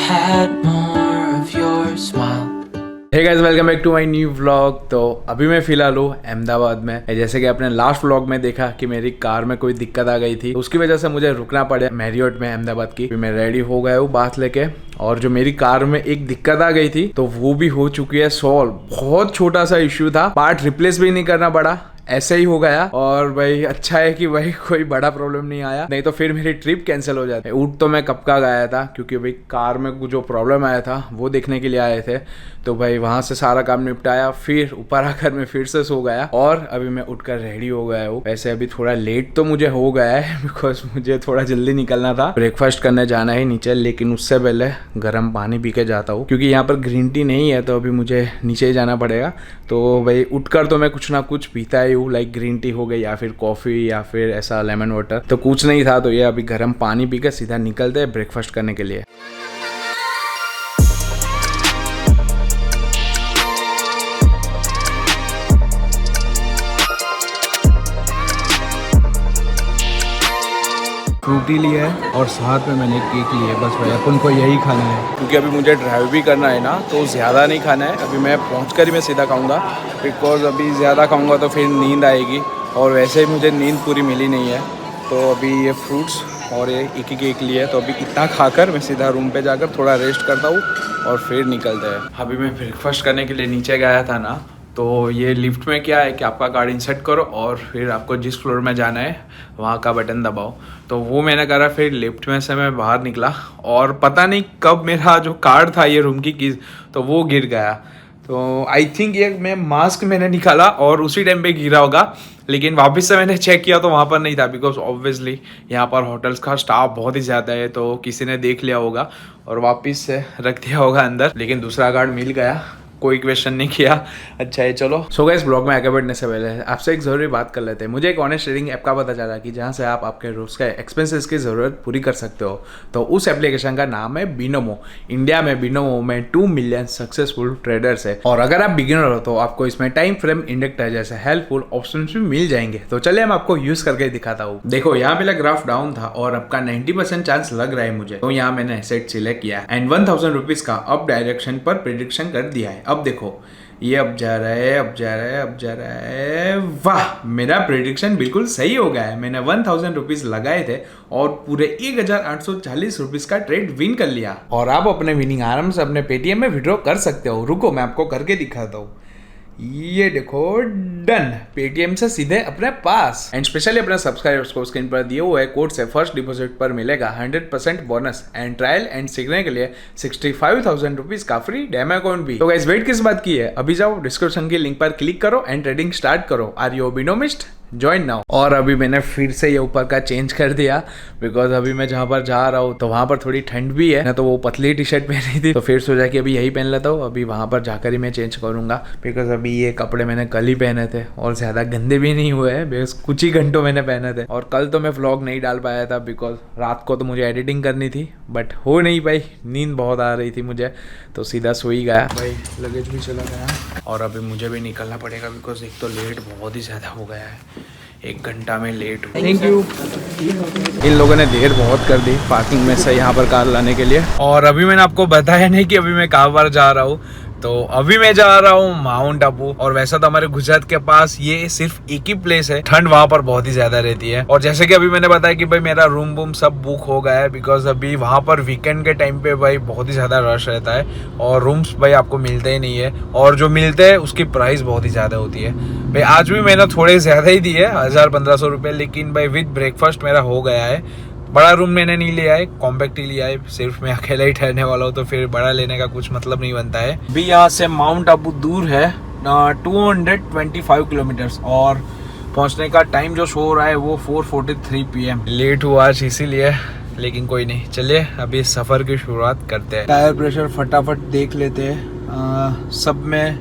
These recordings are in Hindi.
had more of your smile. Hey guys, welcome back to my new vlog. तो अभी मैं फिलहाल हूँ अहमदाबाद में। जैसे कि आपने लास्ट व्लॉग में देखा कि मेरी कार में कोई दिक्कत आ गई थी, उसकी वजह से मुझे रुकना पड़ा मैरियट में अहमदाबाद की। मैं रेडी हो गया हूँ बात लेके, और जो मेरी कार में एक दिक्कत आ गई थी तो वो भी हो चुकी है सॉल्व। बहुत छोटा सा इश्यू था, पार्ट रिप्लेस भी नहीं करना पड़ा, ऐसे ही हो गया। और भाई अच्छा है कि भाई कोई बड़ा प्रॉब्लम नहीं आया, नहीं तो फिर मेरी ट्रिप कैंसिल हो जाती। उठ तो मैं कब का गया था, क्योंकि भाई कार में जो प्रॉब्लम आया था वो देखने के लिए आए थे। तो भाई वहां से सारा काम निपटाया, फिर ऊपर आकर मैं फिर से सो गया, और अभी मैं उठकर रेडी हो गया हूँ। वैसे अभी थोड़ा लेट तो मुझे हो गया है, बिकॉज मुझे थोड़ा जल्दी निकलना था, ब्रेकफास्ट करने जाना है नीचे। लेकिन उससे पहले गर्म पानी पी के जाता हूँ, क्योंकि यहाँ पर ग्रीन टी नहीं है, तो अभी मुझे नीचे ही जाना पड़ेगा। तो भाई उठकर तो मैं कुछ ना कुछ पीता ही हूँ, लाइक ग्रीन टी हो गई या फिर कॉफ़ी या फिर ऐसा लेमन वाटर। तो कुछ नहीं था, तो ये अभी गर्म पानी पी के सीधा निकलते हैं ब्रेकफास्ट करने के लिए। फ्रूटी लिया है और साथ में मैंने केक लिया है। बस भाई अपन को यही खाना है, क्योंकि अभी मुझे ड्राइव भी करना है ना, तो ज़्यादा नहीं खाना है। अभी मैं पहुंचकर ही मैं सीधा खाऊंगा, बिकॉज अभी ज़्यादा खाऊंगा तो फिर नींद आएगी, और वैसे ही मुझे नींद पूरी मिली नहीं है। तो अभी ये फ्रूट्स और ये एक ही केक लिया है, तो अभी इतना खाकर मैं सीधा रूम पे जाकर थोड़ा रेस्ट करता हूँ और फिर निकलते हैं। अभी मैं ब्रेकफास्ट करने के लिए नीचे गया था ना, तो ये लिफ्ट में क्या है कि आपका कार्ड इंसर्ट करो और फिर आपको जिस फ्लोर में जाना है वहाँ का बटन दबाओ। तो वो मैंने करा, फिर लिफ्ट में से मैं बाहर निकला, और पता नहीं कब मेरा जो कार्ड था ये रूम की कीज, तो वो गिर गया। तो आई थिंक ये मैं मास्क मैंने निकाला और उसी टाइम पे गिरा होगा, लेकिन वापस से मैंने चेक किया तो वहाँ पर नहीं था, बिकॉज ऑब्वियसली यहाँ पर होटल्स का स्टाफ बहुत ही ज़्यादा है, तो किसी ने देख लिया होगा और वापस से रख दिया होगा अंदर। लेकिन दूसरा कार्ड मिल गया, कोई क्वेश्चन नहीं किया। अच्छा है, चलो। सो गाइस, ब्लॉग में आगे बढ़ने से पहले आपसे एक ज़रूरी बात कर लेते हैं। मुझे एक ऑनेस्ट ट्रेडिंग ऐप का पता चला कि जहाँ से आप आपके रोज़ का एक्सपेंसेस की ज़रूरत पूरी कर सकते हो। तो उस एप्लीकेशन का नाम है बिनोमो। इंडिया में बिनोमो में 2 मिलियन सक्सेसफुल ट्रेडर्स है, और अगर आप बिगिनर हो तो आपको इसमें टाइम फ्रेम इंडेक्टर जैसे हेल्पफुल ऑप्शन भी मिल जाएंगे। तो चलिए हम आपको यूज़ करके दिखाता हूँ। देखो, यहाँ मेरा ग्राफ डाउन था और आपका 90% चांस लग रहा है मुझे, तो यहाँ मैंने सेट सिलेक्ट किया एंड 1000 रुपीज़ का अप डायरेक्शन पर प्रेडिक्शन कर दिया है। अब देखो, ये अब जा रहा है, अब जा रहा है, अब जा रहा है। वाह, मेरा प्रेडिक्शन बिल्कुल सही हो गया है। मैंने 1000 रुपीज लगाए थे और पूरे 1840 रुपीज का ट्रेड विन कर लिया। और आप अपने विनिंग आराम से अपने पेटीएम में विड्रॉ कर सकते हो। रुको, मैं आपको करके दिखाता हूँ। ये देखो, डन, पेटीएम से सीधे अपने पास। एंड स्पेशली अपने सब्सक्राइबर्स को स्क्रीन पर दिए हुए कोड से फर्स्ट डिपॉजिट पर मिलेगा 100% बोनस, एंड ट्रायल एंड सीखने के लिए 65,000 रुपीज का फ्री डेमो अकाउंट भी। तो गाइस, वेट किस बात की है, अभी जाओ डिस्क्रिप्शन के लिंक पर क्लिक करो एंड ट्रेडिंग स्टार्ट करो। Are you Binomist? Join now. और अभी मैंने फिर से ये ऊपर का चेंज कर दिया, बिकॉज अभी मैं जहाँ पर जा रहा हूँ तो वहाँ पर थोड़ी ठंड भी है ना, तो वो पतली टी शर्ट पहनी थी, तो फिर सोचा कि अभी यही पहन लेता हूँ। अभी वहाँ पर जाकर ही मैं चेंज करूँगा, बिकॉज अभी ये कपड़े मैंने कल ही पहने थे और ज़्यादा गंदे भी नहीं हुए हैं, बिकॉज कुछ ही घंटों मैंने पहने थे। और कल तो मैं व्लॉग नहीं डाल पाया था, बिकॉज रात को तो मुझे एडिटिंग करनी थी, बट हो नहीं पाई, नींद बहुत आ रही थी मुझे, तो सीधा सो ही गया। भाई लगेज भी चला गया, और अभी मुझे भी निकलना पड़ेगा, बिकॉज एक तो लेट बहुत ही ज़्यादा हो गया है, 1 घंटा में लेट हूँ। Thank you. इन लोगों ने देर बहुत कर दी पार्किंग में से यहाँ पर कार लाने के लिए। और अभी मैंने आपको बताया नहीं कि अभी मैं कहाँ पर जा रहा हूँ। तो अभी मैं जा रहा हूँ माउंट आबू, और वैसा तो हमारे गुजरात के पास ये सिर्फ एक ही प्लेस है, ठंड वहाँ पर बहुत ही ज्यादा रहती है। और जैसे कि अभी मैंने बताया कि भाई मेरा रूम वूम सब बुक हो गया है, बिकॉज अभी वहाँ पर वीकेंड के टाइम पे भाई बहुत ही ज्यादा रश रहता है, और रूम्स भाई आपको मिलते ही नहीं है, और जो मिलते हैं उसकी प्राइस बहुत ही ज्यादा होती है। भाई आज भी मैंने थोड़े ज्यादा ही दिए, 1000-1500 रुपये, लेकिन भाई विद ब्रेकफास्ट मेरा हो गया है। बड़ा रूम मैंने नहीं लिया है, कॉम्पैक्ट ही लिया है, सिर्फ मैं अकेला ही ठहरने वाला हूँ, तो फिर बड़ा लेने का कुछ मतलब नहीं बनता है। भी यहाँ से माउंट आबू दूर है 225 किलोमीटर्स, और पहुँचने का टाइम जो शो हो रहा है वो 4:43 PM। लेट हुआ आज इसीलिए, लेकिन कोई नहीं, चलिए अभी सफ़र की शुरुआत करते हैं। टायर प्रेशर फटाफट देख लेते हैं, सब में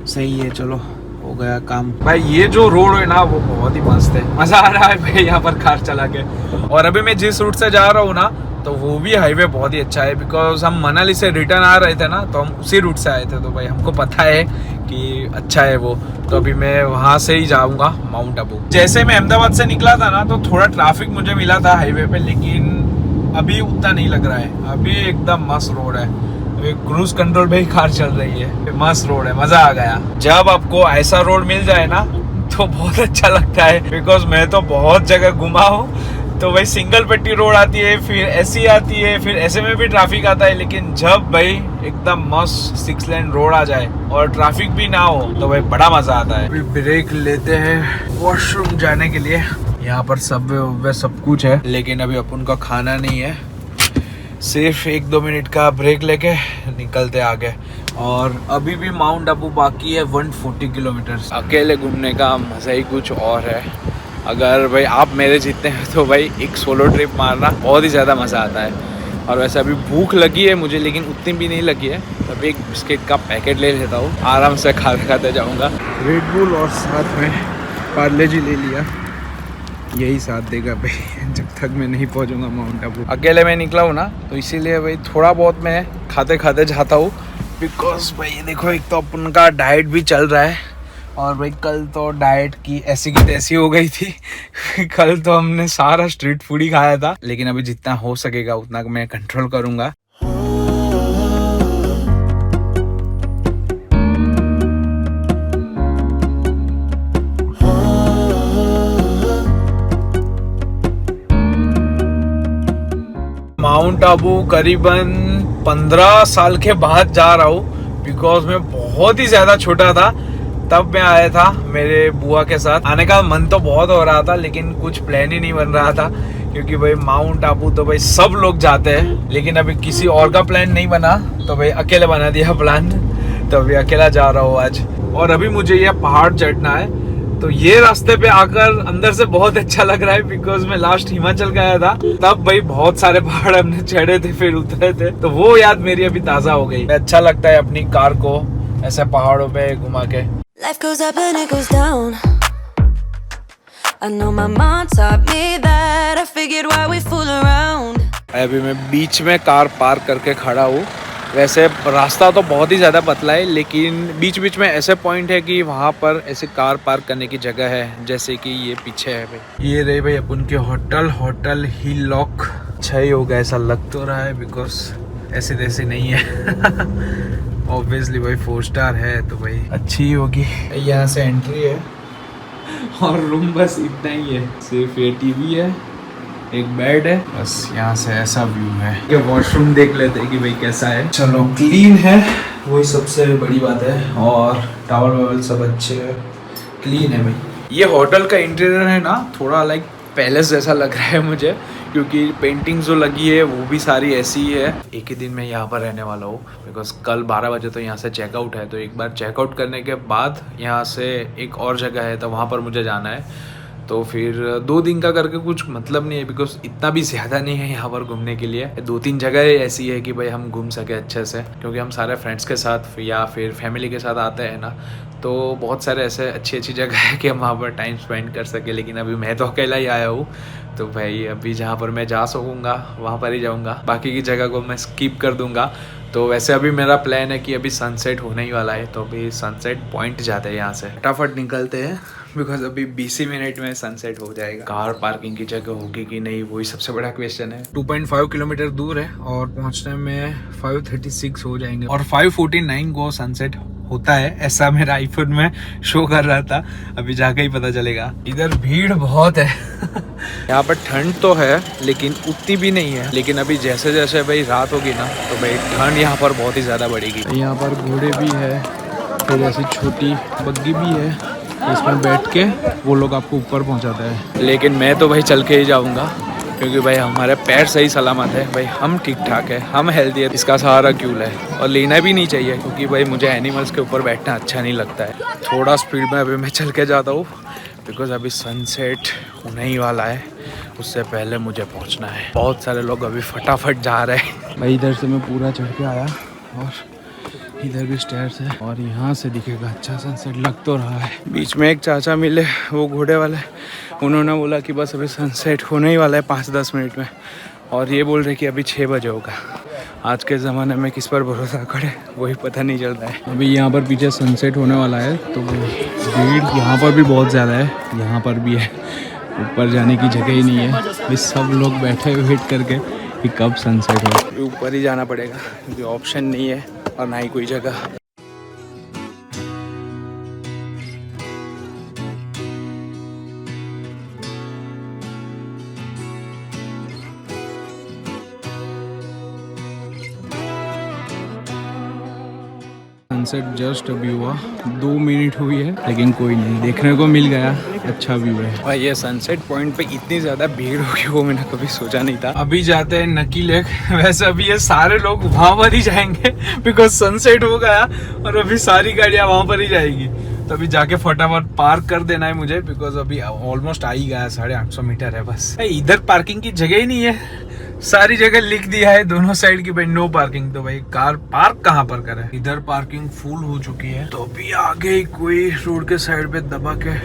सही है, चलो हो गया काम। भाई ये जो रोड है ना वो बहुत ही मस्त है, मजा आ रहा है भाई यहाँ पर कार चला के। और अभी मैं जिस रूट से जा रहा हूँ ना, तो वो भी हाईवे बहुत ही अच्छा है, बिकॉज हम मनाली से रिटर्न आ रहे थे ना, तो हम उसी रूट से आए थे, तो भाई हमको पता है कि अच्छा है वो। तो अभी मैं वहाँ से ही जाऊँगा माउंट आबू। जैसे मैं अहमदाबाद से निकला था ना, तो थोड़ा ट्रैफिक मुझे मिला था हाईवे पे, लेकिन अभी उतना नहीं लग रहा है, अभी एकदम मस्त रोड है। क्रूज कंट्रोल पे ही कार चल रही है, मस्त रोड है, मजा आ गया। जब आपको ऐसा रोड मिल जाए ना तो बहुत अच्छा लगता है, बिकॉज मैं तो बहुत जगह घुमा हूँ तो भाई सिंगल पट्टी रोड आती है, फिर ऐसी आती है, फिर ऐसे में भी ट्रैफिक आता है। लेकिन जब भाई एकदम मस्त 6 लेन रोड आ जाए और ट्रैफिक भी ना हो तो भाई बड़ा मजा आता है। ब्रेक लेते हैं वॉशरूम जाने के लिए। यहाँ पर सब कुछ है, लेकिन अभी अपन का खाना नहीं है, सिर्फ 1-2 मिनट का ब्रेक लेके निकलते आगे। और अभी भी माउंट आबू बाकी है 140 किलोमीटर। अकेले घूमने का मज़ा ही कुछ और है। अगर भाई आप मेरे जीतते हैं तो भाई एक सोलो ट्रिप मारना बहुत ही ज़्यादा मज़ा आता है। और वैसे अभी भूख लगी है मुझे, लेकिन उतनी भी नहीं लगी है, अभी एक बिस्किट का पैकेट ले लेता हूँ, आराम से खाते खाते जाऊँगा। रेड बुल और साथ में पार्ले जी ले लिया, यही साथ देगा भाई जब तक मैं नहीं पहुंचूंगा माउंट आबू। अकेले मैं निकला हूँ ना, तो इसीलिए भाई थोड़ा बहुत मैं खाते खाते जाता हूँ, बिकॉज भाई देखो एक तो अपन का डाइट भी चल रहा है। और भाई कल तो डाइट की ऐसी की तैसी हो गई थी कल तो हमने सारा स्ट्रीट फूड ही खाया था, लेकिन अभी जितना हो सकेगा उतना मैं कंट्रोल करूँगा। माउंट आबू करीबन 15 साल के बाद जा रहा हूँ, बिकॉज मैं बहुत ही ज़्यादा छोटा था तब मैं आया था मेरे बुआ के साथ। आने का मन तो बहुत हो रहा था, लेकिन कुछ प्लान ही नहीं बन रहा था, क्योंकि भाई माउंट आबू तो भाई सब लोग जाते हैं, लेकिन अभी किसी और का प्लान नहीं बना तो भाई अकेले बना दिया प्लान, तो अभी अकेला जा रहा हूँ आज। और अभी मुझे ये पहाड़ चढ़ना है, तो ये रास्ते पे आकर अंदर से बहुत अच्छा लग रहा है, बिकॉज मैं लास्ट हिमाचल गया था तब भाई बहुत सारे पहाड़ हमने चढ़े थे फिर उतरे थे, तो वो याद मेरी अभी ताजा हो गई। अच्छा लगता है अपनी कार को ऐसे पहाड़ों पे घुमा के। Life goes up and it goes down. I know my mom taught me that. I figured why we fool around. अभी मैं बीच में कार पार्क करके खड़ा हूँ। वैसे रास्ता तो बहुत ही ज़्यादा पतला है, लेकिन बीच बीच में ऐसे पॉइंट है कि वहाँ पर ऐसे कार पार्क करने की जगह है, जैसे कि ये पीछे है भाई। ये रही भाई अपन के होटल हिल लॉक। अच्छा ही होगा ऐसा लग तो रहा है, बिकॉज ऐसे तैसे नहीं है ऑब्वियसली भाई 4 स्टार है तो भाई अच्छी ही होगी। यहाँ से एंट्री है और रूम बस इतना ही है, सिर्फ ये टीवी है, एक बेड है, बस यहाँ से ऐसा व्यू है। ये वॉशरूम देख लेते हैं कि भाई कैसा है। चलो क्लीन है, वही सबसे बड़ी बात है, और टावल वावल सब अच्छे है, क्लीन है भाई। ये होटल का इंटीरियर है ना, थोड़ा लाइक पैलेस जैसा लग रहा है मुझे, क्योंकि पेंटिंग जो लगी है वो भी सारी ऐसी ही है। एक ही दिन में यहाँ पर रहने वाला हूँ, बिकॉज कल 12 बजे तो यहाँ से चेकआउट है, तो एक बार चेकआउट करने के बाद यहाँ से एक और जगह है तो वहाँ पर मुझे जाना है, तो फिर 2 दिन का करके कुछ मतलब नहीं है, बिकॉज इतना भी ज़्यादा नहीं है यहाँ पर घूमने के लिए। 2-3 जगह ऐसी है कि भाई हम घूम सके अच्छे से, क्योंकि हम सारे फ्रेंड्स के साथ या फिर फैमिली के साथ आते हैं ना, तो बहुत सारे ऐसे अच्छी अच्छी जगह है कि हम वहाँ पर टाइम स्पेंड कर सके। लेकिन अभी मैं तो अकेला ही आया हूँ, तो भाई अभी जहाँ पर मैं जा सकूँगा वहाँ पर ही जाऊँगा, बाकी की जगह को मैं स्किप कर दूँगा। तो वैसे अभी मेरा प्लान है कि अभी सनसेट होने ही वाला है, तो अभी सनसेट पॉइंट जाते हैं यहाँ से, फटाफट निकलते हैं, बिकॉज अभी 20 मिनट में सनसेट हो जाएगा। कार पार्किंग की जगह होगी कि नहीं, वही सबसे बड़ा क्वेश्चन है। 2.5 किलोमीटर दूर है और पहुंचने में 5:36 हो जाएंगे, और 5:49 को सनसेट होता है, ऐसा मेरा आईफोन में शो कर रहा था, अभी जाके ही पता चलेगा। इधर भीड़ बहुत है यहाँ पर ठंड तो है लेकिन उतनी भी नहीं है, लेकिन अभी जैसे जैसे भाई रात होगी ना तो भाई ठंड यहाँ पर बहुत ही ज़्यादा बढ़ेगी। यहाँ पर घोड़े भी है, फिर ऐसी छोटी बग्गी भी है, इसमें बैठ के वो लोग आपको ऊपर पहुँचाते हैं, लेकिन मैं तो भाई चल के ही जाऊँगा, क्योंकि भाई हमारे पैर सही सलामत है, भाई हम ठीक ठाक है, हम हेल्दी है, इसका सहारा क्यों है, और लेना भी नहीं चाहिए, क्योंकि भाई मुझे एनिमल्स के ऊपर बैठना अच्छा नहीं लगता है। थोड़ा स्पीड में अभी मैं चल के जाता हूँ, बिकॉज अभी सनसेट होने ही वाला है, उससे पहले मुझे पहुँचना है। बहुत सारे लोग अभी फटाफट जा रहे हैं। भाई इधर से मैं पूरा चढ़ के आया, और इधर भी स्टेयर्स है, और यहाँ से दिखेगा अच्छा सनसेट, लग तो रहा है। बीच में एक चाचा मिले, वो घोड़े वाले, उन्होंने बोला कि बस अभी सनसेट होने ही वाला है 5-10 मिनट में, और ये बोल रहे कि अभी 6 बजे होगा। आज के ज़माने में किस पर भरोसा करे वही पता नहीं चलता है। अभी यहाँ पर पीछे सनसेट होने वाला है, तो भीड़ यहाँ पर भी बहुत ज़्यादा है, यहाँ पर भी है, ऊपर जाने की जगह ही नहीं है, बस सब लोग बैठे वेट करके कि कब सनसेट हो। ऊपर ही जाना पड़ेगा क्योंकि ऑप्शन नहीं है और ना ही कोई जगह। सनसेट जस्ट अभी हुआ, 2 मिनट हुई है, लेकिन कोई नहीं, देखने को मिल गया, अच्छा व्यू है। भाई ये सनसेट पॉइंट पे इतनी ज़्यादा भीड़ होगी वो मैंने कभी सोचा नहीं था। अभी जाते हैं नकी लेक। वैसे अभी ये सारे लोग वहाँ पर ही जाएंगे बिकॉज सनसेट हो गया और अभी सारी गाड़ियाँ वहाँ पर ही जाएगी। तो अभी जाके फटाफट पार्क कर देना है मुझे बिकॉज अभी ऑलमोस्ट आ ही गया, 850 मीटर है बस। इधर पार्किंग की जगह ही नहीं है, सारी जगह लिख दिया है दोनों साइड की भाई नो पार्किंग। तो भाई कार पार्क कहाँ पर करे, इधर पार्किंग फुल हो चुकी है तो अभी आगे ही कोई रोड के साइड पे दबा के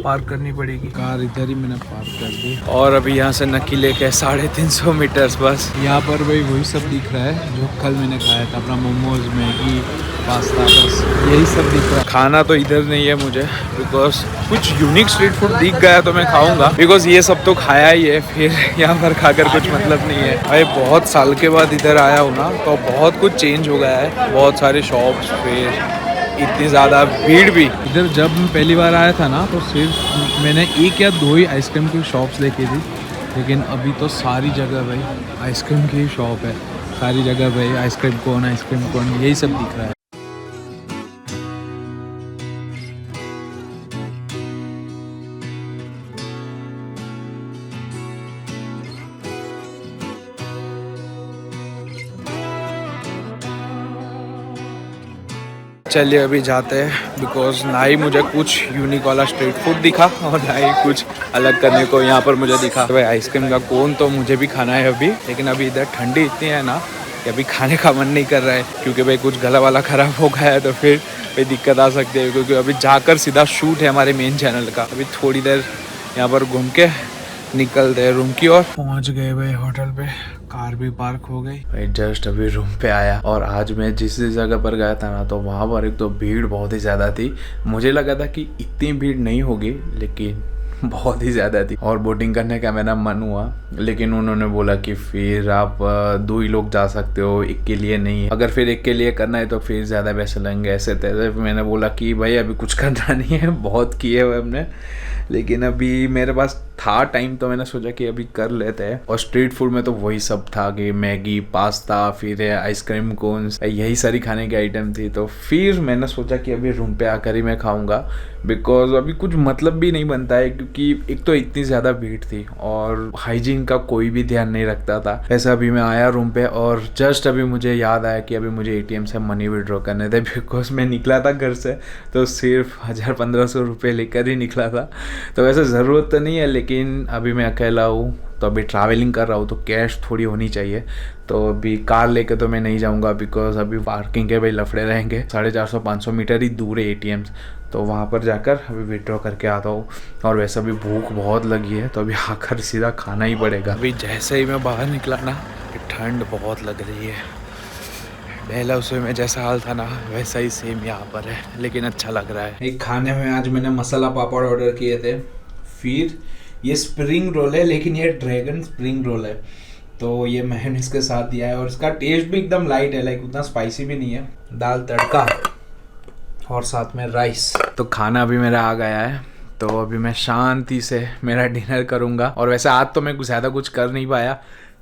पार्क करनी पड़ेगी। कार इधर ही मैंने पार्क कर दी और अभी यहाँ से नकी लेके 350 मीटर बस। यहाँ पर भाई वही सब दिख रहा है जो कल मैंने खाया था, अपना मोमोज, मैगी, पास्ता, बस यही सब दिख रहा है। खाना तो इधर नहीं है मुझे बिकॉज कुछ यूनिक स्ट्रीट फूड दिख गया तो मैं खाऊंगा बिकॉज ये सब तो खाया ही है, फिर यहाँ पर खाकर कुछ मतलब नहीं है। भाई बहुत साल के बाद इधर आया हूँ ना तो बहुत कुछ चेंज हो गया है, बहुत सारे शॉप्स, फिर इतनी ज़्यादा भीड़ भी। इधर जब मैं पहली बार आया था ना तो सिर्फ मैंने 1 या 2 ही आइसक्रीम की शॉप्स देखी थी, लेकिन अभी तो सारी जगह भाई आइसक्रीम की ही शॉप है, सारी जगह भाई आइसक्रीम कोन यही सब दिख रहा है। चलिए अभी जाते हैं बिकॉज ना ही मुझे कुछ यूनिक वाला स्ट्रीट फूड दिखा और ना ही कुछ अलग करने को यहाँ पर मुझे दिखा। तो भाई आइसक्रीम का कोन तो मुझे भी खाना है अभी, लेकिन अभी इधर ठंडी इतनी है ना कि अभी खाने का मन नहीं कर रहा है क्योंकि भाई कुछ गला वाला ख़राब हो गया है तो फिर भाई दिक्कत आ सकती है क्योंकि अभी जाकर सीधा शूट है हमारे मेन चैनल का। अभी थोड़ी देर यहाँ पर घूम के निकलते हैं रूम की ओर। पहुंच गए भाई होटल पे, कार भी पार्क हो गई भाई। जस्ट अभी रूम पे आया और आज मैं जिस जगह पर गया था ना तो वहाँ पर एक तो भीड़ बहुत ही ज़्यादा थी। मुझे लगा था कि इतनी भीड़ नहीं होगी लेकिन बहुत ही ज़्यादा थी और बोटिंग करने का मेरा मन हुआ, लेकिन उन्होंने बोला कि फिर आप 2 ही लोग जा सकते हो, एक के लिए नहीं। अगर फिर एक के लिए करना है तो फिर ज़्यादा पैसे लगेंगे ऐसे तैसे। मैंने बोला कि भाई अभी कुछ करना नहीं है, बहुत किए हुए हमने, लेकिन अभी मेरे पास था टाइम तो मैंने सोचा कि अभी कर लेते हैं। और स्ट्रीट फूड में तो वही सब था कि मैगी, पास्ता, फिर आइसक्रीम कोन्स, यही सारी खाने की आइटम थी। तो फिर मैंने सोचा कि अभी रूम पे आकर ही मैं खाऊंगा बिकॉज अभी कुछ मतलब भी नहीं बनता है क्योंकि एक तो इतनी ज़्यादा भीड़ थी और हाइजीन का कोई भी ध्यान नहीं रखता था। ऐसा अभी मैं आया रूम पे और जस्ट अभी मुझे याद आया कि अभी मुझे ATM से मनी विड्रॉ करने थे बिकॉज मैं निकला था घर से तो सिर्फ 1000-1500 रुपये लेकर ही निकला था। तो वैसे ज़रूरत तो नहीं है, लेकिन अभी मैं अकेला हूँ तो अभी ट्रैवलिंग कर रहा हूँ तो कैश थोड़ी होनी चाहिए। तो अभी कार लेके तो मैं नहीं जाऊँगा बिकॉज अभी पार्किंग के भाई लफड़े रहेंगे। 450-500 मीटर ही दूर है ATMs, तो वहाँ पर जाकर अभी विड्रॉ करके आता हूँ। और वैसे अभी भूख बहुत लगी है तो अभी आकर सीधा खाना ही पड़ेगा। अभी जैसे ही मैं बाहर निकला ना ठंड बहुत लग रही है। डलहौसी में जैसा हाल था ना वैसा ही सेम यहाँ पर है, लेकिन अच्छा लग रहा है। एक खाने में आज मैंने मसाला पापड़ ऑर्डर किए थे, फिर ये स्प्रिंग रोल है लेकिन ये ड्रैगन स्प्रिंग रोल है तो ये मेयोनीज के साथ दिया है और इसका टेस्ट भी एकदम लाइट है, लाइक उतना स्पाइसी भी नहीं है। दाल तड़का और साथ में राइस। तो खाना अभी मेरा आ गया है तो अभी मैं शांति से मेरा डिनर करूँगा। और वैसे आज तो मैं ज़्यादा कुछ कर नहीं पाया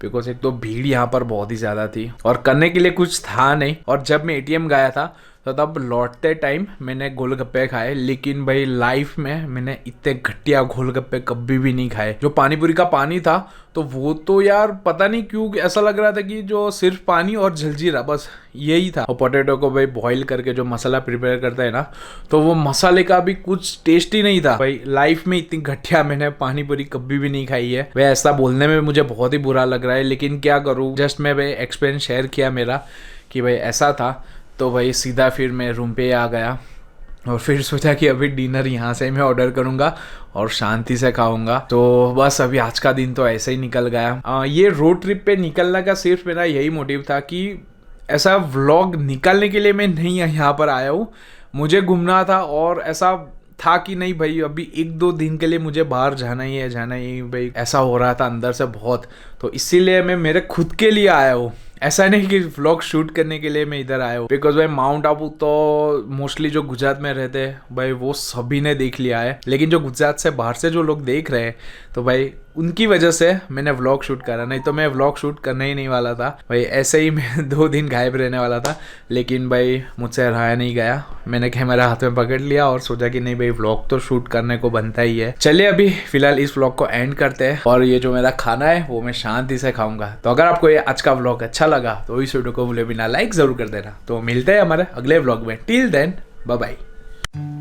बिकॉज एक तो भीड़ यहाँ पर बहुत ही ज़्यादा थी और करने के लिए कुछ था नहीं। और जब मैं ATM गया था तो तब लौटते टाइम मैंने गोलगप्पे खाए, लेकिन भाई लाइफ में मैंने इतने घटिया गोलगप्पे कभी भी नहीं खाए। जो पानीपुरी का पानी था तो वो तो यार पता नहीं क्यों ऐसा लग रहा था कि जो सिर्फ पानी और जलजीरा बस यही था। और पोटैटो को भाई बॉईल करके जो मसाला प्रिपेयर करता है ना तो वो मसाले का भी कुछ टेस्ट ही नहीं था। भाई लाइफ में इतनी घटिया मैंने पानीपुरी कभी भी नहीं खाई है। वह ऐसा बोलने में मुझे बहुत ही बुरा लग रहा है, लेकिन क्या करूँ, जस्ट मैं भाई एक्सपीरियंस शेयर किया मेरा कि भाई ऐसा था। तो भाई सीधा फिर मैं रूम पे आ गया और फिर सोचा कि अभी डिनर यहाँ से मैं ऑर्डर करूँगा और शांति से खाऊंगा। तो बस अभी आज का दिन तो ऐसे ही निकल गया। ये रोड ट्रिप पे निकलने का सिर्फ मेरा यही मोटिव था कि ऐसा व्लॉग निकालने के लिए मैं नहीं यहाँ पर आया हूँ, मुझे घूमना था और ऐसा था कि नहीं भाई अभी 1-2 दिन के लिए मुझे बाहर जाना ही है भाई, ऐसा हो रहा था अंदर से बहुत। तो इसीलिए मैं मेरे खुद के लिए आया हूँ, ऐसा नहीं कि व्लॉग शूट करने के लिए मैं इधर आया हूँ। बिकॉज भाई माउंट आबू तो मोस्टली जो गुजरात में रहते हैं भाई वो सभी ने देख लिया है, लेकिन जो गुजरात से बाहर से जो लोग देख रहे हैं तो भाई उनकी वजह से मैंने व्लॉग शूट करा, नहीं तो मैं व्लॉग शूट करने ही नहीं वाला था भाई। ऐसे ही मैं 2 दिन गायब रहने वाला था, लेकिन भाई मुझसे रहा नहीं गया। मैंने कैमरा हाथ में पकड़ लिया और सोचा कि नहीं भाई व्लॉग तो शूट करने को बनता ही है। चलिए अभी फिलहाल इस व्लॉग को एंड करते हैं, और ये जो मेरा खाना है वो मैं शांति से खाऊंगा। तो अगर आपको ये आज का व्लॉग अच्छा लगा तो इस वीडियो को भूले बिना लाइक जरूर कर देना। तो मिलते हैं हमारे अगले व्लॉग में, टिल देन बाय बाय।